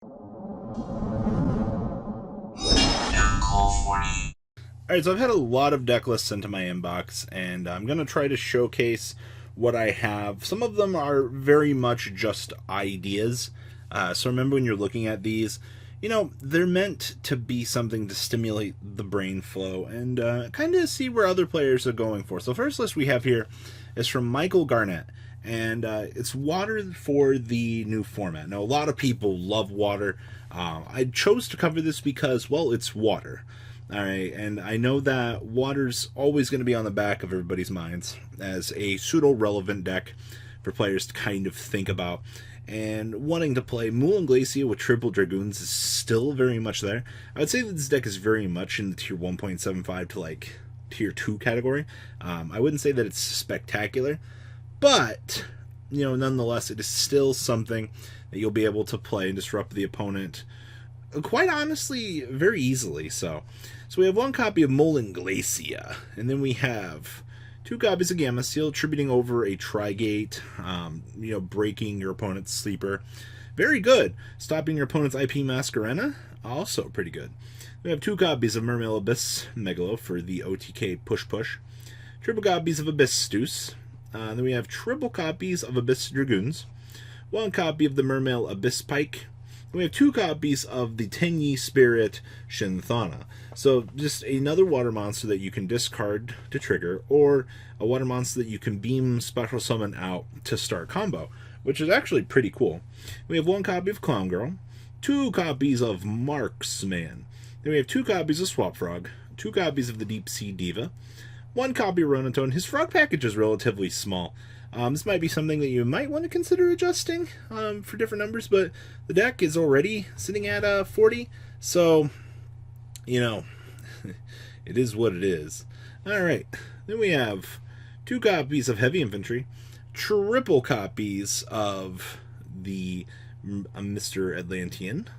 Alright, so I've had a lot of deck lists sent to my inbox, and I'm going to try to showcase what I have. Some of them are very much just ideas. So remember, when you're looking at these, they're meant to be something to stimulate the brain flow and kind of see where other players are going for. So first list we have here is from Michael Garnett, and it's water for the new format. Now, a lot of people love water. I chose to cover this because, well, it's water. All right, and I know that water's always going to be on the back of everybody's minds as a pseudo-relevant deck for players to kind of think about. And wanting to play Moulin Glacier with triple Dragoons is still very much there. I would say that this deck is very much in the tier 1.75 to like tier 2 category. I wouldn't say that it's spectacular, but nonetheless, it is still something that you'll be able to play and disrupt the opponent quite honestly very easily. So we have one copy of Moulin Glacier, and then we have two copies of Gamma Seal, attributing over a Trigate, breaking your opponent's sleeper. Very good. Stopping your opponent's IP Masquerena, also pretty good. We have two copies of Mermail Abyss Megalo for the OTK push. Triple copies of Abyss Steus. Then we have triple copies of Abyss Dragoons. One copy of the Mermail Abyss Pike. We have two copies of the Tenyi Spirit Shinthana. So just another water monster that you can discard to trigger, or a water monster that you can beam special summon out to start combo, which is actually pretty cool. We have one copy of Clown Girl, two copies of Marksman. Then we have two copies of Swap Frog, two copies of the Deep Sea Diva, one copy of Ronatone. His frog package is relatively small. This might be something that you might want to consider adjusting for different numbers, but the deck is already sitting at 40, so, it is what it is. Alright, then we have two copies of Heavy Infantry, triple copies of the Mr. Atlantean,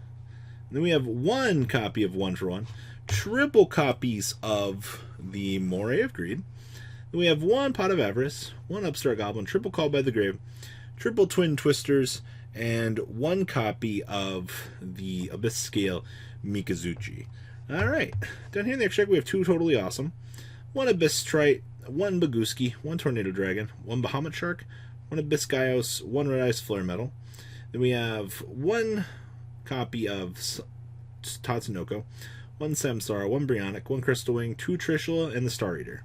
then we have one copy of One for One, triple copies of the Moray of Greed. Then we have one Pot of Avarice, one Upstart Goblin, triple Called by the Grave, triple Twin Twisters, and one copy of the Abyss Scale Mikazuchi. Alright, down here in the extract we have two Totally Awesome, one Abyss Trite, one Baguski, one Tornado Dragon, one Bahamut Shark, one Abyss Gaios, one Red Eyes Flare Metal. Then we have one copy of Tatsunoko, one Samsara, one Brionic, one Crystal Wing, two Trishula, and the Star Eater.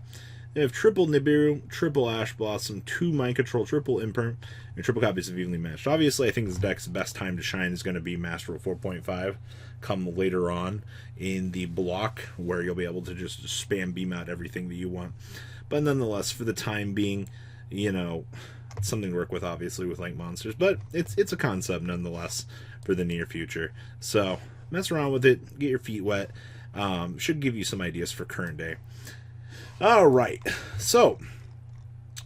They have triple Nibiru, triple Ash Blossom, two Mind Control, triple Imperm, and triple copies of Evenly Matched. Obviously, I think this deck's best time to shine is going to be Master Rule 4.5, come later on in the block, where you'll be able to just spam beam out everything that you want. But nonetheless, for the time being, it's something to work with, obviously, with Link Monsters. But it's a concept, nonetheless, for the near future. So, mess around with it, get your feet wet. Should give you some ideas for current day. Alright, so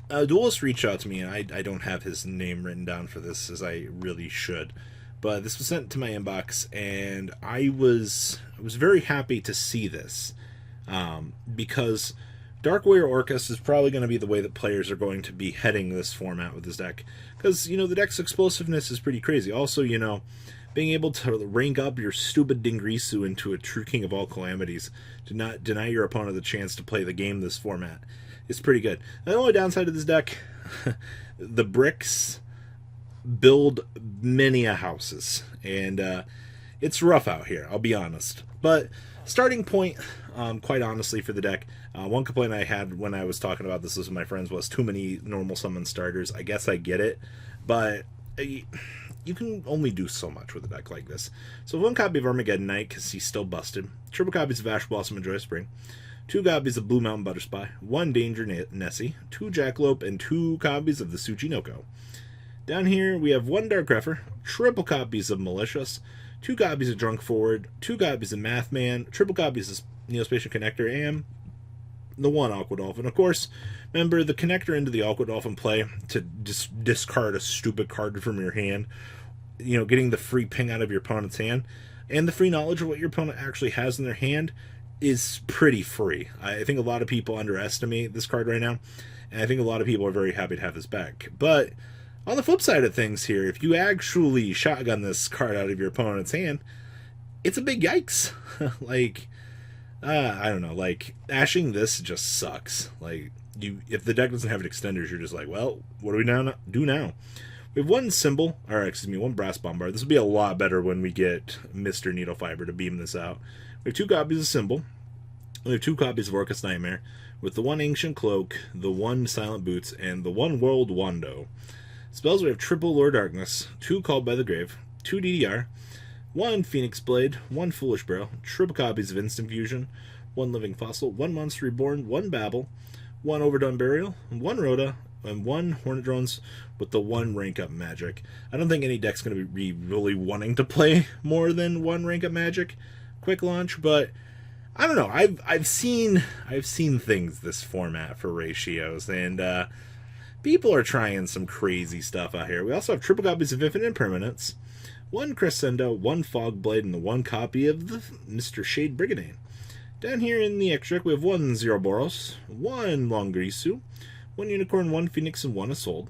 a duelist reached out to me, and I don't have his name written down for this, as I really should, but this was sent to my inbox, and I was very happy to see this, because Dark Warrior Orcust is probably going to be the way that players are going to be heading this format with this deck, because, the deck's explosiveness is pretty crazy. Also, being able to rank up your stupid Dingrisu into a true king of all calamities to not deny your opponent the chance to play the game this format is pretty good. The only downside of this deck, the bricks build many a houses, and it's rough out here, I'll be honest. But starting point, quite honestly, for the deck, one complaint I had when I was talking about this with my friends was too many normal summon starters. I guess I get it, but you can only do so much with a deck like this. So one copy of Armageddon Knight, because he's still busted, triple copies of Ash Blossom and Joyous Spring, two copies of Blue Mountain Butterspy, one Danger Nessie, two Jackalope, and two copies of the Tsuchinoko. Down here we have one Dark Greffer, triple copies of Malicious, two copies of Drunk Forward, two copies of Mathman, triple copies of Neospatial Connector, and the one Aqua Dolphin. Of course, remember the connector into the Aqua Dolphin play to discard a stupid card from your hand, getting the free ping out of your opponent's hand, and the free knowledge of what your opponent actually has in their hand is pretty free. I think a lot of people underestimate this card right now, and I think a lot of people are very happy to have this back. But On the flip side of things here, if you actually shotgun this card out of your opponent's hand, it's a big yikes. Like, I don't know, like, ashing this just sucks. Like, if the deck doesn't have extenders, you're just like, well, what do we do now? We have one symbol, or excuse me, one brass bombard. This will be a lot better when we get Mr. Needlefiber to beam this out. We have 2 copies of Symbol. We have 2 copies of Orcust Nightmare, with the 1 Ancient Cloak, the 1 Silent Boots, and the 1 World Wando. Spells, we have triple Lord Darkness, 2 Called by the Grave, 2 DDR, 1 Phoenix Blade, 1 Foolish Barrel, triple copies of Instant Fusion, 1 Living Fossil, 1 Monster Reborn, 1 Babel, 1 Overdone Burial, 1 Rhoda, and 1 Hornet Drones with the 1 rank up magic. I don't think any deck's going to be really wanting to play more than 1 rank up magic quick launch, but I don't know. I've seen things this format for ratios, and people are trying some crazy stuff out here. We also have triple copies of Infinite Impermanence, 1 Crescendo, 1 Fog Blade, and the 1 copy of the Mr. Shade Brigandine. Down here in the extra deck, we have 1 Zeroboros, 1 Longrisu, 1 Unicorn, 1 Phoenix, and 1 Isolde,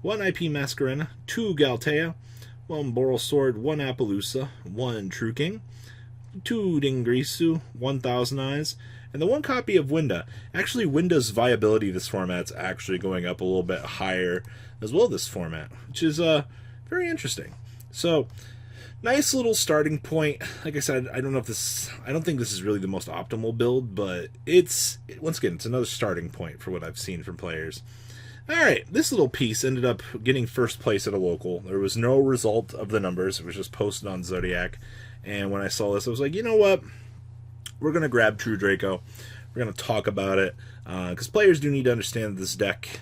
1 IP Masquerena, 2 Galtea, 1 Boral Sword, 1 Appaloosa, 1 True King, 2 Dingrisu, 1,000 Eyes, and the 1 copy of Winda. Actually, Winda's viability this format's actually going up a little bit higher as well this format, which is very interesting. So, nice little starting point. Like I said, I don't think this is really the most optimal build, but once again, it's another starting point for what I've seen from players. Alright, this little piece ended up getting first place at a local. There was no result of the numbers. It was just posted on Zodiac. And when I saw this, I was like, you know what? We're going to grab True Draco. We're going to talk about it. Because players do need to understand that this deck,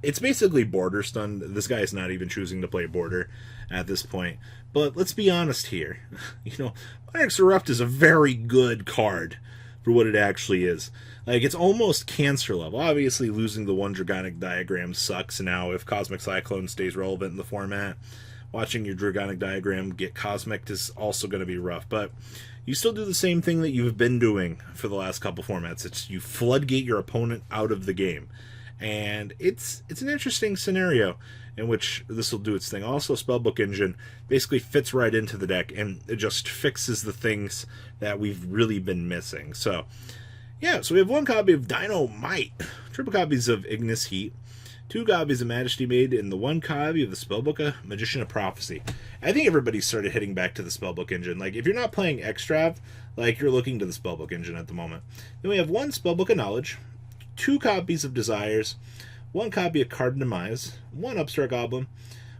it's basically border stunned. This guy is not even choosing to play border at this point. But let's be honest here. Monarchs Erupt is a very good card for what it actually is. Like, it's almost cancer level. Obviously, losing the 1 Dragonic Diagram sucks now if Cosmic Cyclone stays relevant in the format. Watching your Dragonic Diagram get Cosmic is also going to be rough. But you still do the same thing that you've been doing for the last couple formats. It's you floodgate your opponent out of the game. And it's an interesting scenario in which this will do its thing. Also, Spellbook Engine basically fits right into the deck, and it just fixes the things that we've really been missing. So, yeah, so we have 1 copy of Dynamite, triple copies of Ignis Heat, 2 copies of Majesty Maid, and the 1 copy of the Spellbook of Magician of Prophecy. I think everybody started hitting back to the Spellbook Engine. Like, if you're not playing Extrav, like, you're looking to the Spellbook Engine at the moment. Then we have 1 Spellbook of Knowledge, 2 copies of Desires, 1 copy of Card Demise, 1 Upstart Goblin,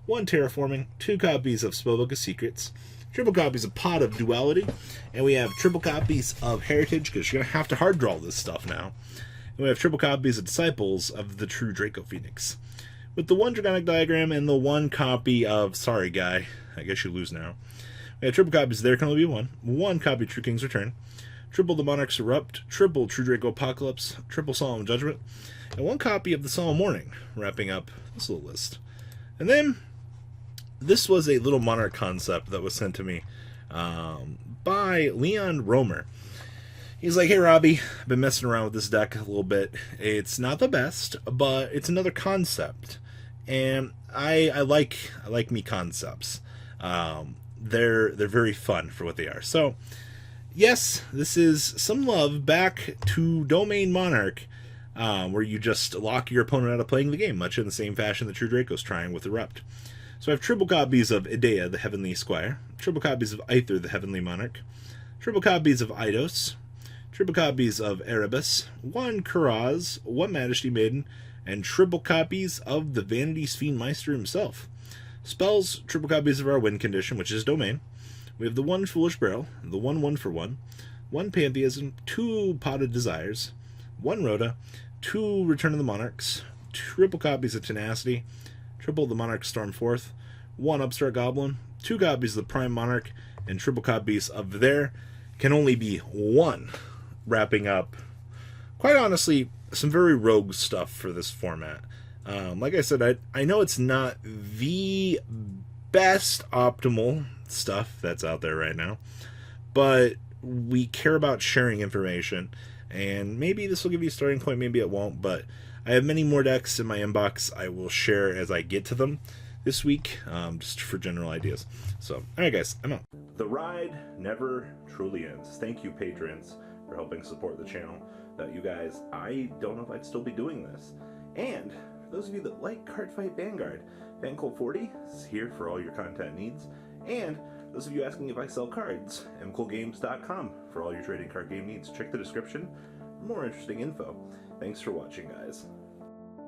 1 Terraforming, 2 copies of Spellbook of Secrets, triple copies of Pot of Duality, and we have triple copies of Heritage, because you're going to have to hard draw this stuff now. And we have triple copies of Disciples of the True Draco Phoenix, with the 1 Dragonic Diagram and the 1 copy of Sorry Guy. I guess you lose now. We have triple copies of There Can Only Be One, 1 copy of True King's Return, triple the Monarchs Erupt, triple True Draco Apocalypse, triple Solemn Judgment, and 1 copy of the Solemn Warning, wrapping up this little list. And then, this was a little Monarch concept that was sent to me by Leon Romer. He's like, hey Robbie, I've been messing around with this deck a little bit. It's not the best, but it's another concept. And I like me concepts. They're very fun for what they are. So, yes, this is some love back to Domain Monarch, where you just lock your opponent out of playing the game, much in the same fashion that True Draco's trying with Erupt. So I have triple copies of Idea, the Heavenly Squire, triple copies of Aether, the Heavenly Monarch, triple copies of Eidos, triple copies of Erebus, 1 Kuraz, 1 Majesty Maiden, and triple copies of the Vanity's Fiend Meister himself. Spells, triple copies of our Win Condition, which is Domain. We have the 1 Foolish Barrel, the 1 for 1, 1 Pantheism, 2 Potted Desires, 1 Rhoda, 2 Return of the Monarchs, triple copies of Tenacity, triple the Monarch Stormforth, 1 Upstart Goblin, 2 copies of the Prime Monarch, and triple copies of There Can Only Be One, wrapping up, quite honestly, some very rogue stuff for this format. Like I said, I know it's not the best optimal stuff that's out there right now, but we care about sharing information, and maybe this will give you a starting point, maybe it won't, but I have many more decks in my inbox. I will share as I get to them this week, just for general ideas. So, alright guys, I'm out. The ride never truly ends. Thank you, patrons, for helping support the channel. Without you guys, I don't know if I'd still be doing this. And for those of you that like Cardfight Vanguard, FanCool40 is here for all your content needs. And those of you asking if I sell cards, mcoolgames.com for all your trading card game needs. Check the description for more interesting info. Thanks for watching, guys.